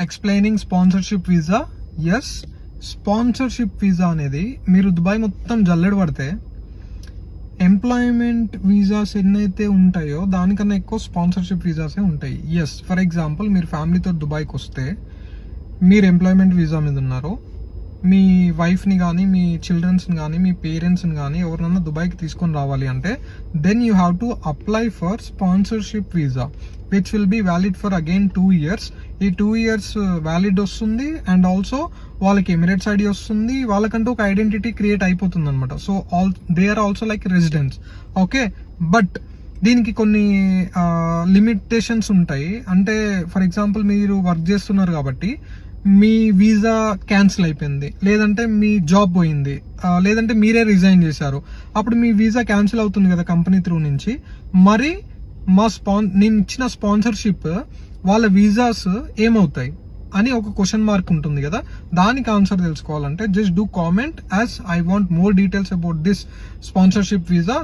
Explaining sponsorship visa. Yes, sponsorship visa అనేది మీరు Dubai మొత్తం జల్లెడ పడితే ఎంప్లాయ్మెంట్ వీసాస్ ఎన్నైతే ఉంటాయో దానికన్నా ఎక్కువ స్పాన్సర్షిప్ వీసాసే ఉంటాయి. ఎస్, ఫర్ ఎగ్జాంపుల్ మీరు ఫ్యామిలీతో దుబాయ్కి వస్తే మీరు ఎంప్లాయ్మెంట్ వీసా మీద ఉన్నారు, మీ వైఫ్ని కానీ మీ చిల్డ్రన్స్ని కానీ మీ పేరెంట్స్ని కానీ ఎవరినన్నా దుబాయ్కి తీసుకొని రావాలి అంటే then you have to apply for sponsorship visa which will be valid for again 2 years. ఈ 2 years వ్యాలిడ్ వస్తుంది అండ్ ఆల్సో వాళ్ళకి ఎమిరేట్స్ ఐడి వస్తుంది, వాళ్ళకంటూ ఒక ఐడెంటిటీ క్రియేట్ అయిపోతుంది అనమాట. So they are also like residents. Okay, but దీనికి కొన్ని లిమిటేషన్స్ ఉంటాయి. అంటే ఫర్ ఎగ్జాంపుల్ మీరు వర్క్ చేస్తున్నారు కాబట్టి మీ వీసా క్యాన్సిల్ అయిపోయింది, లేదంటే మీ జాబ్ పోయింది, లేదంటే మీరే రిజైన్ చేశారు, అప్పుడు మీ వీసా క్యాన్సిల్ అవుతుంది కదా కంపెనీ త్రూ నుంచి. మరి నేను ఇచ్చిన స్పాన్సర్షిప్ వాళ్ళ వీసాస్ ఏమవుతాయి అని ఒక క్వశ్చన్ మార్క్ ఉంటుంది కదా. దానికి ఆన్సర్ తెలుసుకోవాలంటే just do comment as I want more details about this sponsorship visa.